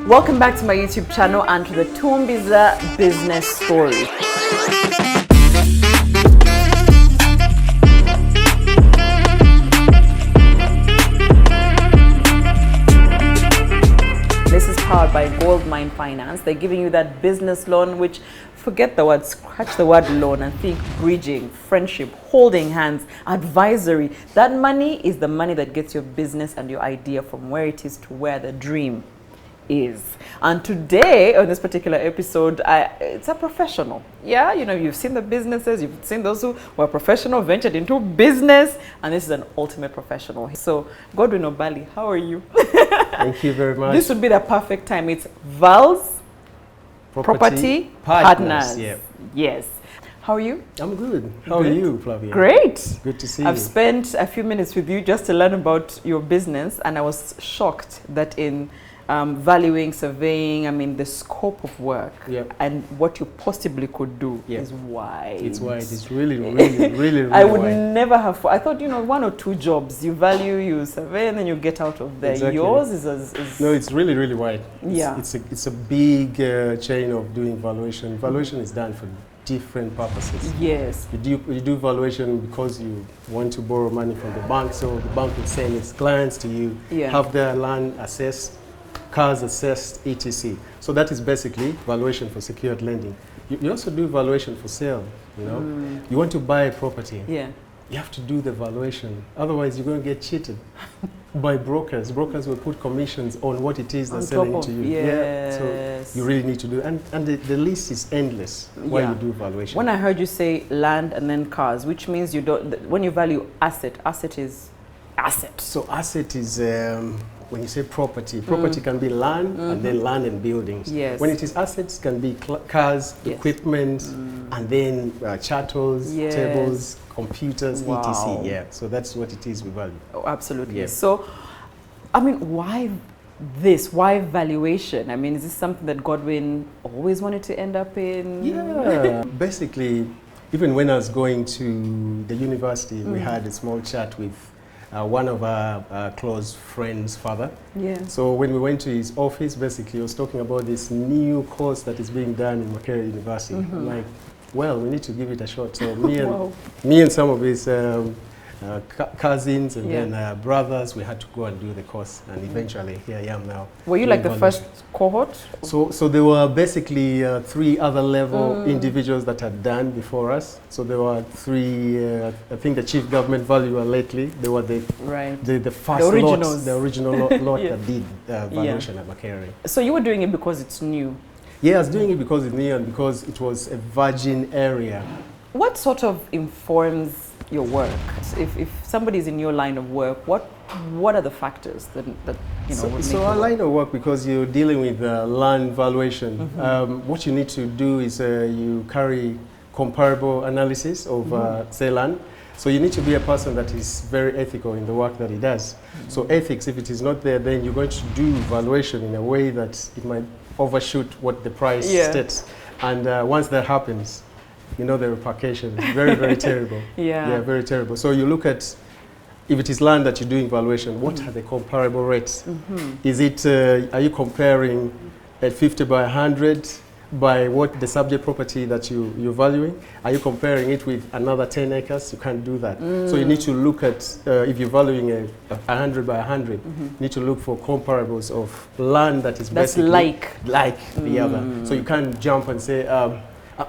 Welcome back to my YouTube channel and to the Tumbiiza Business Story. This is powered by Goldmine Finance. They're giving you that business loan, which forget the word, scratch the word loan and think bridging, friendship, holding hands, advisory. That money is the money that gets your business and your idea from where it is to where the dream is. And today, on this particular episode, it's a professional. Yeah, you know, you've seen the businesses, you've seen those who were professional, ventured into business, and this is an ultimate professional. So, Godwin Obali, how are you? Thank you very much. This would be the perfect time. It's Valz Property Partners. Yeah. Yes. How are you? I'm good. How are you, Flavia? Great. Good to see you. I've spent a few minutes with you just to learn about your business, and I was shocked that in valuing, surveying, I mean, the scope of work and what you possibly could do is wide. It's wide. It's really I would wide. never have. I thought, you know, one or two jobs. You value, you survey, and then you get out of there. Exactly. Yours is no, it's really wide. Yeah. It's a big chain of doing valuation. Valuation is done for different purposes. Yes. You do valuation because you want to borrow money from the bank, so the bank will send its clients to you, have their land assessed, cars assessed, etc. So that is basically valuation for secured lending. You also do valuation for sale. You know, you want to buy a property. Yeah. You have to do the valuation. Otherwise, you're going to get cheated by brokers. Brokers will put commissions on what it is they're selling to you. Yes. Yeah. So you really need to do, and the list is endless while you do valuation. When I heard you say land and then cars, which means you don't. When you value asset is asset. So asset is. When you say property can be land and then land and buildings. Yes. When it is assets, can be cars, equipment, and then chattels, tables, computers, etc. Yeah, so that's what it is we value. Oh, absolutely. Yes. So, I mean, why this? Why valuation? I mean, is this something that Godwin always wanted to end up in? Yeah. Basically, even when I was going to the university, we had a small chat with one of our close friends' father. Yeah. So when we went to his office, basically he was talking about this new course that is being done in Makerere University. I'm like, well, we need to give it a shot. So me and some of his cousins and then brothers, we had to go and do the course, and eventually here I am now. Were you like the first cohort? So there were basically 3 other level individuals that had done before us. So there were 3, I think the chief government valuer lately, they were the first lot, the original lot that did valuation at Makerere. So you were doing it because it's new? Yeah, I was doing it because it's new and because it was a virgin area. What sort of informs your work? If somebody's in your line of work, what are the factors that you know would make so our line of work, because you're dealing with land valuation, what you need to do is you carry comparable analysis of say land. So you need to be a person that is very ethical in the work that he does. So ethics, if it is not there, then you're going to do valuation in a way that it might overshoot what the price states. And once that happens, you know the repercussions. Very terrible. Yeah, very terrible. So you look at, if it is land that you're doing valuation, what are the comparable rates? Is it, are you comparing at 50 by 100 by what the subject property that you're valuing? Are you comparing it with another 10 acres? You can't do that. So you need to look at, if you're valuing a 100 by 100, you need to look for comparables of land that is basically like the other. So you can't jump and say,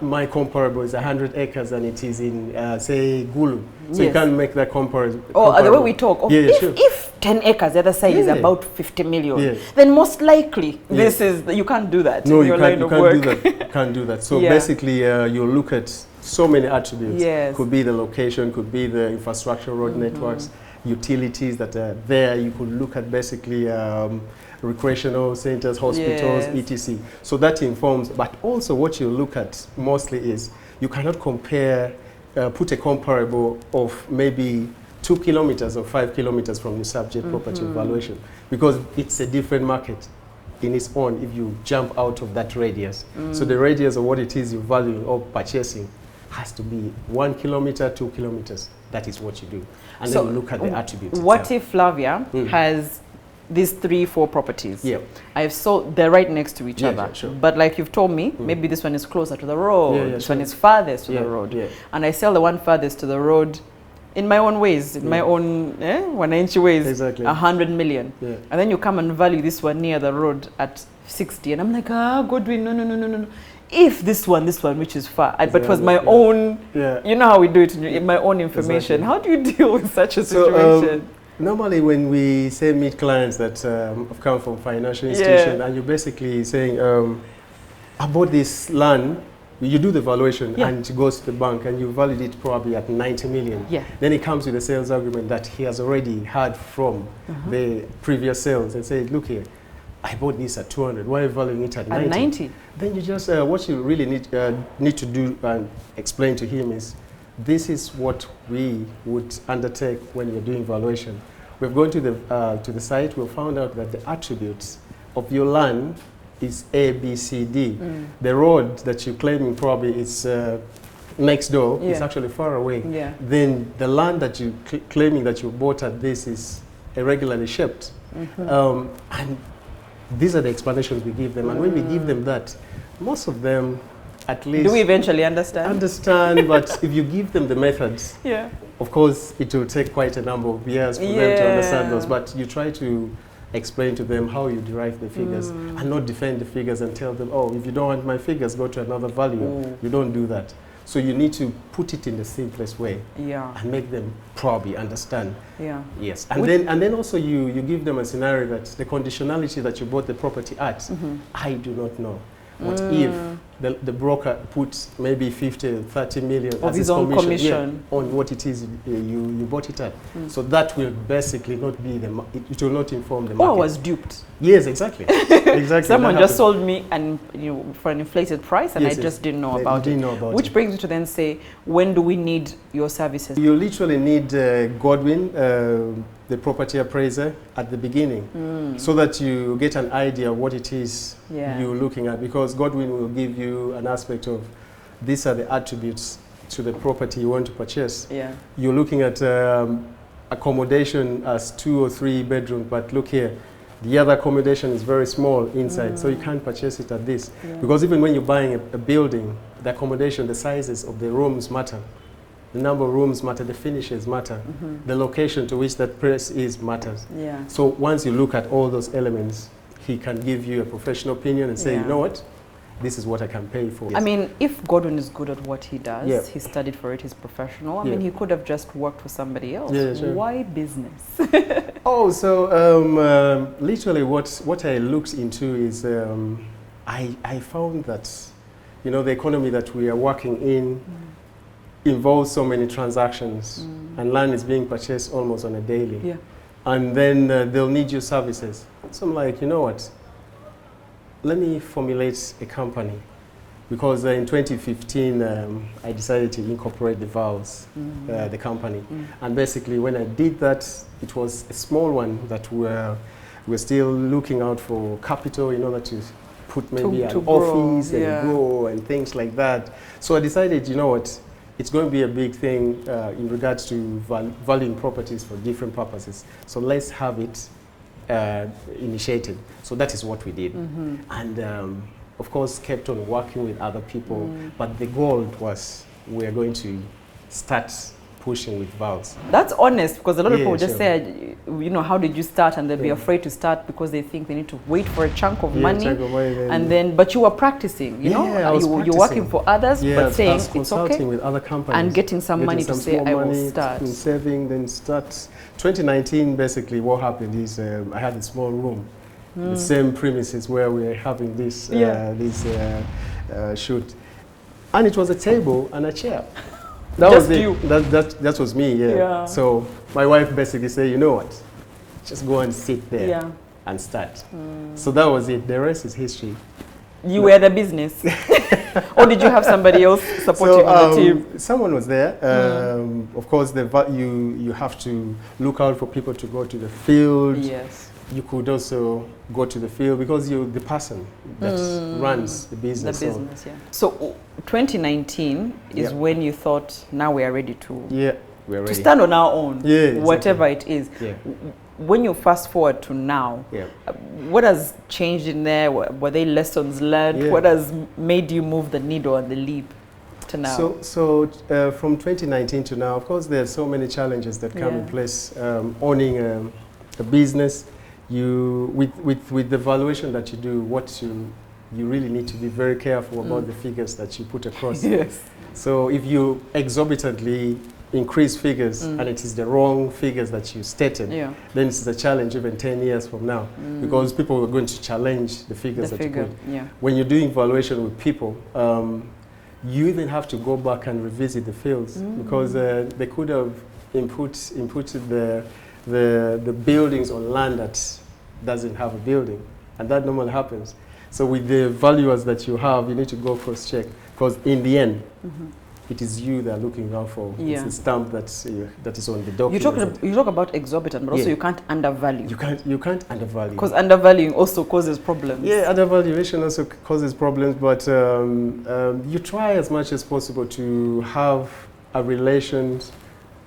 my comparable is 100 acres and it is in, say, Gulu. So you can't make that comparison. Oh, the way we talk. If 10 acres, the other side is about 50 million, then most likely this is, you can't do that. No, you can't do that. You can't do that. So basically, you look at so many attributes. Could be the location, could be the infrastructure, road networks, utilities that are there. You could look at basically recreational centers, hospitals, etc. So that informs, but also what you look at mostly is you cannot compare, put a comparable of maybe 2 kilometers or 5 kilometers from your subject property valuation, because it's a different market in its own if you jump out of that radius. So the radius of what it is you're valuing or purchasing has to be 1 kilometer, 2 kilometers. That is what you do. And then you look at the attributes. What if Flavia has these 3-4 properties. Yeah. I've sold, they're right next to each Yeah, other. yeah, sure. But like you've told me, maybe this one is closer to the road, this sure. one is farthest to Yeah, the road. yeah. And I sell the one farthest to the road in my own ways, in my own 1-inch ways, Exactly. 100 million. Yeah. And then you come and value this one near the road at 60. And I'm like, Godwin, no. If this one, which is far, but it was my own, you know how we do it, in my own information. Exactly. How do you deal with such a situation? Normally when we say meet clients that have come from financial institution, and you're basically saying, I bought this land, you do the valuation and it goes to the bank and you value it probably at 90 million. Yeah. Then it comes with a sales agreement that he has already had from the previous sales and say, look here, I bought this at 200. Why are you valuing it at 90? At 90? Then you just, what you really need to do and explain to him is, this is what we would undertake when you're doing valuation. We've gone to the site, we've found out that the attributes of your land is A, B, C, D. The road that you're claiming probably is next door, it's actually far away. Yeah. Then the land that you're claiming that you bought at this is irregularly shaped. And these are the explanations we give them. And when we give them that, most of them at least... Do we eventually understand? Understand, but if you give them the methods, yeah. Of course, it will take quite a number of years for them to understand those, but you try to explain to them how you derive the figures and not defend the figures and tell them, oh, if you don't want my figures, go to another valuer. You don't do that. So you need to put it in the simplest way and make them probably understand. Yeah. Yes. And then also you give them a scenario that the conditionality that you bought the property at, I do not know. What if the broker puts maybe 50, 30 million of his own commission on what it is you bought it at? So that will basically not be it will not inform the market. Oh, I was duped. Yes, exactly. Exactly. Someone just sold me for an inflated price and I just didn't know about it. Which brings me to then say, when do we need your services? You literally need Godwin, the property appraiser, at the beginning, so that you get an idea of what it is you're looking at, because Godwin will give you an aspect of these are the attributes to the property you want to purchase. You're looking at accommodation as 2 or 3 bedrooms, but look here, the other accommodation is very small inside, so you can't purchase it at this. Because even when you're buying a building, the accommodation, the sizes of the rooms matter. The number of rooms matter, the finishes matter, the location to which that place is matters. So once you look at all those elements, he can give you a professional opinion and say, you know what, this is what I can pay for. I mean, if Godwin is good at what he does, he studied for it, he's professional, I mean, he could have just worked for somebody else. Why business? Literally what I looked into is, I found that, the economy that we are working in involves so many transactions, and land is being purchased almost on a daily. And then they'll need your services. So I'm like, you know what? Let me formulate a company, because in 2015 I decided to incorporate the Valz, the company. And basically when I did that, it was a small one that we're still looking out for capital in order to put maybe an office and grow and things like that. So I decided, you know what? It's going to be a big thing in regards to valuing properties for different purposes. So let's have it initiated. So that is what we did. And of course kept on working with other people. But the goal was we are going to start pushing with Valz. That's honest, because a lot of people just say, how did you start? And they'll be afraid to start because they think they need to wait for a chunk of money. And then, but you were practicing, you're working for others, but saying it's okay. With other companies. And getting some money to say, I will start. Saving, then start. 2019, basically what happened is I had a small room, the same premises where we are having this, shoot. And it was a table and a chair. That was you. That was me, So my wife basically said, you know what, just go and sit there and start. So that was it. The rest is history. You were the business? Or did you have somebody else supporting on the team? Someone was there. Of course, you have to look out for people to go to the field. You could also go to the field because you're the person that runs the business. So 2019 is when you thought, now we are ready to we're ready to stand on our own, whatever it is. when you fast forward to now, what has changed in there? Were they lessons learned? Yeah. What has made you move the needle and the leap to now? So from 2019 to now, of course, there are so many challenges that come in place. Owning a business, with the valuation that you do, you really need to be very careful about the figures that you put across. Yes. So if you exorbitantly increase figures and it is the wrong figures that you stated, then it's a challenge even 10 years from now, because people are going to challenge the figures that you put. When you're doing valuation with people, you even have to go back and revisit the fields, because they could have inputted the buildings on land that doesn't have a building, and that normally happens. So with the valuers that you have, you need to go cross-check, because in the end, it is you that are looking out for. It's the stamp that is on the document. You talk about exorbitant, but also you can't undervalue. You can't undervalue. Because undervaluing also causes problems. Yeah, undervaluation also causes problems, but you try as much as possible to have a relation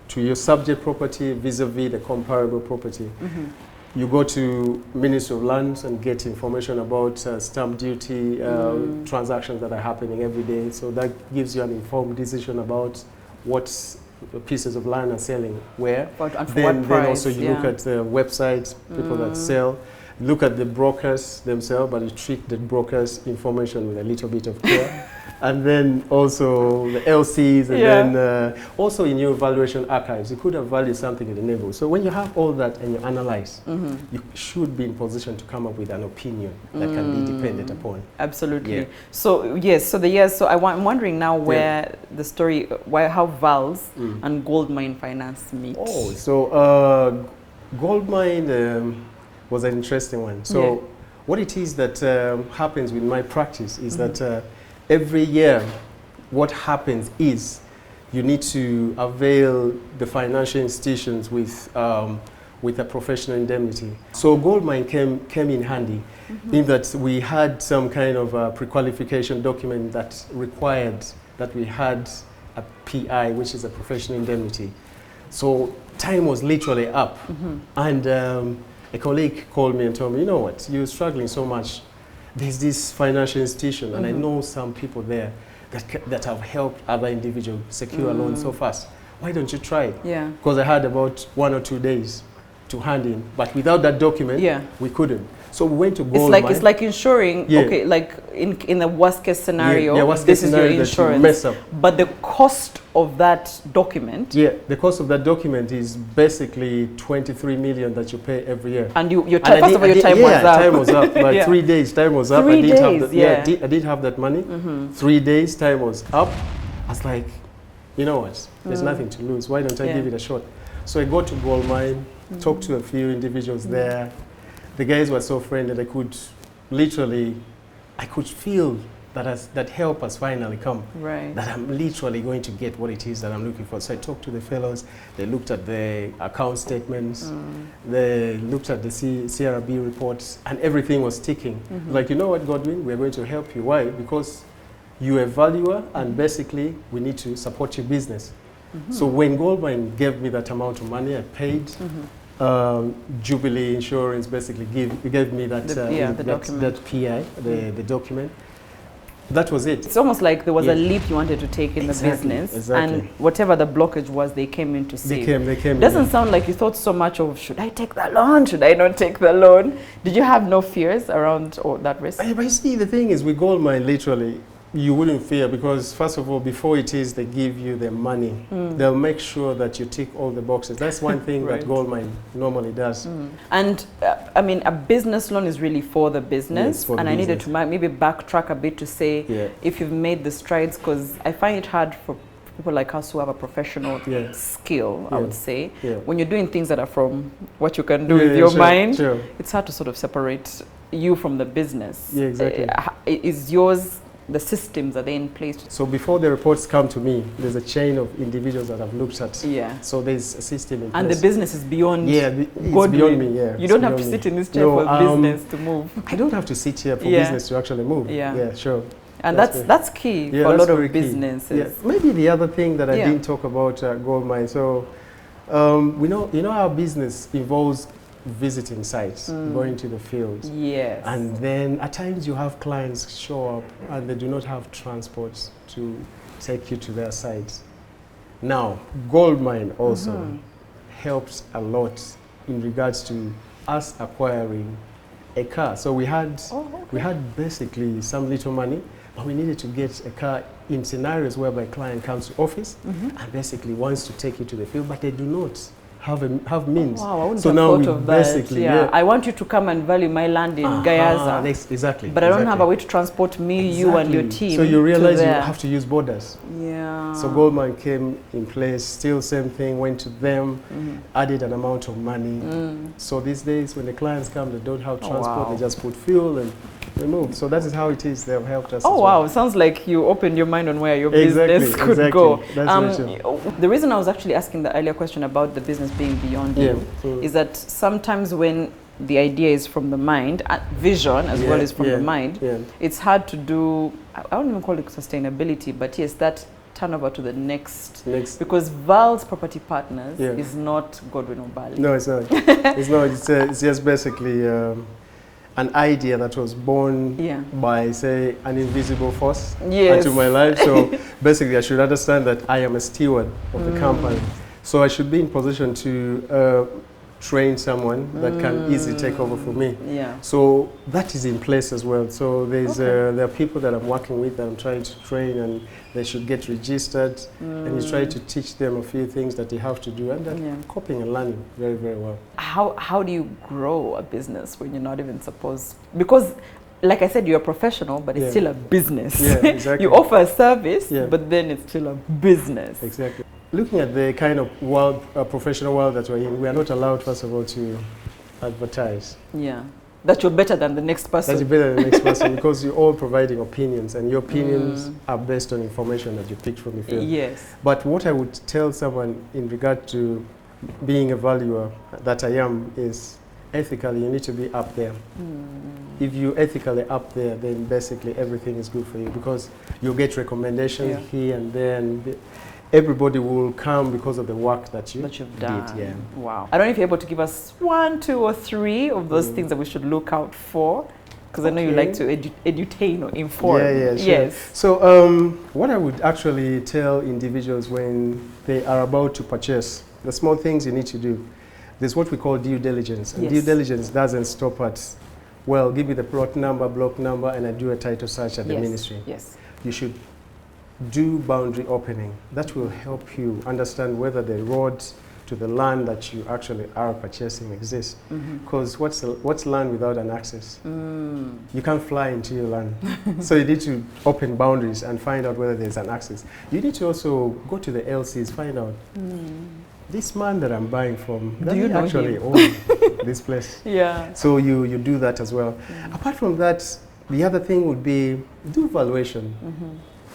to your subject property vis-a-vis the comparable property. You go to Ministry of Lands and get information about stamp duty transactions that are happening every day. So that gives you an informed decision about what pieces of land are selling where. Then also you look at the websites, people that sell. Look at the brokers themselves, but you treat the brokers' information with a little bit of care. And then also the LCs, and then also in your valuation archives, you could have valued something in the neighborhood. So when you have all that and you analyze, you should be in position to come up with an opinion that can be depended upon. Absolutely. Yeah. So yes, so I'm wondering now where the story, how Valz and Goldmine Finance meet. Oh, so Goldmine was an interesting one. So what it is that happens with my practice is that every year, what happens is you need to avail the financial institutions with a professional indemnity. So Goldmine came in handy in that we had some kind of pre-qualification document that required that we had a PI, which is a professional indemnity. So time was literally up, and a colleague called me and told me, you know what, you're struggling so much. There's this financial institution, and I know some people there that have helped other individuals secure loans so fast. Why don't you try it? Yeah. Because I had about 1 or 2 days to hand in, but without that document, we couldn't. So we went to Goldmine. It's like insuring. Okay, like in the worst case scenario, this is your insurance. Mess up. But the cost of that document. Yeah, the cost of that document is basically 23 million that you pay every year. And your time, first of all, your time was up. Time was up. Like 3 days, time was up. 3 days, I did have that money. 3 days, time was up. I was like, you know what? There's nothing to lose. Why don't I give it a shot? So I got to Goldmine, talked to a few individuals there. The guys were so friendly that I could feel that help has finally come. Right. That I'm literally going to get what it is that I'm looking for. So I talked to the fellows. They looked at the account statements. They looked at the CRB reports, and everything was ticking. Like, you know what, Godwin, we're going to help you. Why? Because you're a valuer, and basically we need to support your business. So when Goldmine gave me that amount of money, I paid. Jubilee Insurance basically gave me that that PI, the document. That was it. It's almost like there was a leap you wanted to take in the business, and whatever the blockage was, they came in to see. They came. Doesn't sound like you thought so much of, should I take the loan? Should I not take the loan? Did you have no fears around that risk? But you see, the thing is, with Goldmine, literally, you wouldn't fear, because first of all, before they give you the money, they'll make sure that you tick all the boxes. That's one thing that Goldmine normally does. And I mean, a business loan is really for the business. I needed to maybe backtrack a bit to say if you've made the strides, because I find it hard for people like us who have a professional skill, I would say. When you're doing things that are from what you can do with your mind, it's hard to sort of separate you from the business. Yeah, exactly. Is yours, the systems, are they in place? So before the reports come to me, there's a chain of individuals that I've looked at. Yeah. So there's a system in place. And the business is beyond. Yeah, it's beyond me. Yeah. You don't have to sit in this chair for business to move. I don't have to sit here for business to actually move. Yeah, sure. And that's key for a lot of businesses. Yeah. Maybe the other thing that I didn't talk about Goldmine. So we know our business involves visiting sites, going to the field. Yes. And then at times you have clients show up and they do not have transport to take you to their sites. Now, Goldmine also helps a lot in regards to us acquiring a car. So we had basically some little money, but we needed to get a car in scenarios whereby a client comes to office and basically wants to take you to the field, but they do not have means. Wow, I wouldn't so have now thought we of that. basically, I want you to come and value my land in Gayaza. Exactly. But I don't have a way to transport me, you and your team. So you realize to you there. have to use borders. Yeah. So Goldmine came in place, still same thing, went to them, added an amount of money. So these days when the clients come, they don't have transport, they just put fuel and they move. So that is how it is. They have helped us. Oh wow, sounds like you opened your mind on where your business could go. That's the reason I was actually asking the earlier question about the business being beyond you is that sometimes when the idea is from the mind, vision as well as from the mind, it's hard to do, I don't even call it sustainability, but yes, that turnover to the next. Because Valz Property Partners is not Godwin Obali. No, it's not. It's not. It's just basically an idea that was born by, say, an invisible force into my life. So basically, I should understand that I am a steward of the company. So I should be in position to train someone that can easily take over for me. So that is in place as well. So there's there are people that I'm working with that I'm trying to train, and they should get registered. And you try to teach them a few things that they have to do, and they're copying and learning very, very well. How do you grow a business when you're not even supposed? Because, like I said, you're a professional, but it's still a business. Yeah, exactly. You offer a service, but then it's still a business. Exactly. Looking at the kind of world, professional world that we're in, we are not allowed, first of all, to advertise. Yeah. That you're better than the next person. That you're better than the next person, because you're all providing opinions, and your opinions are based on information that you picked from the field. Yes. But what I would tell someone in regard to being a valuer that I am is ethically, you need to be up there. If you're ethically up there, then basically everything is good for you, because you'll get recommendations here and there, and everybody will come because of the work that you've done. Wow. I don't know if you're able to give us 1, 2, or 3 of those things that we should look out for, because I know you like to edutain or inform. Sure. Yes. So what I would actually tell individuals when they are about to purchase, the small things you need to do, there's what we call due diligence. And due diligence doesn't stop at, well, give me the plot number, block number, and I do a title search at the ministry. Yes. You should do boundary opening. That will help you understand whether the road to the land that you actually are purchasing exists. Because what's land without an access? You can't fly into your land. So you need to open boundaries and find out whether there's an access. You need to also go to the LCs, find out, this man that I'm buying from, does he actually own this place? So you do that as well. Apart from that, the other thing would be do valuation.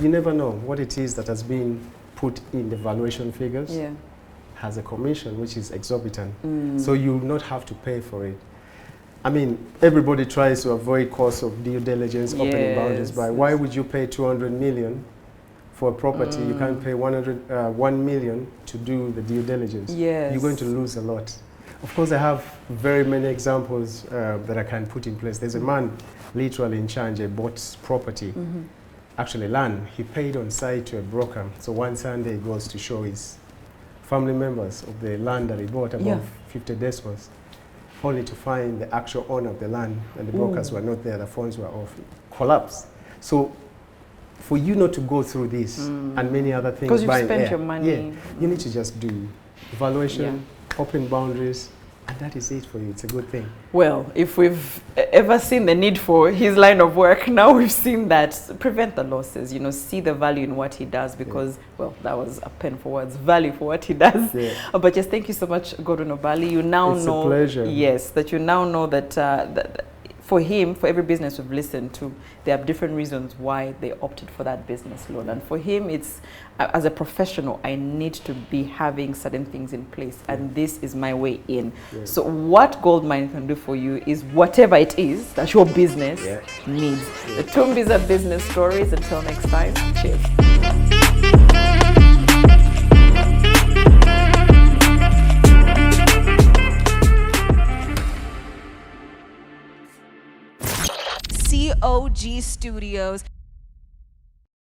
You never know what it is that has been put in the valuation figures. Has a commission which is exorbitant. So you will not have to pay for it. I mean, everybody tries to avoid costs of due diligence, opening boundaries by. Why would you pay 200 million for a property? You can't pay 1 million to do the due diligence. You're going to lose a lot. Of course, I have very many examples that I can put in place. There's a man literally in Chanje bought property. Actually land, he paid on site to a broker. So one Sunday he goes to show his family members of the land that he bought, above 50 decimals, only to find the actual owner of the land, and the brokers were not there, the phones were off, collapse. So for you not to go through this and many other things, because you've spent your money, you need to just do evaluation, open boundaries, and that is it for you. It's a good thing. Well, if we've ever seen the need for his line of work, now we've seen that. Prevent the losses, see the value in what he does, because, well, that was a pen for words, value for what he does. But just thank you so much, Godwin Obali. You now know, a pleasure. Yes, that you now know that, that for him, for every business we've listened to, there are different reasons why they opted for that business loan. And for him, it's, as a professional, I need to be having certain things in place, and this is my way in. So what Goldmine can do for you is whatever it is that your business needs. The Tumbiiza Business Stories. Until next time, cheers. OG Studios.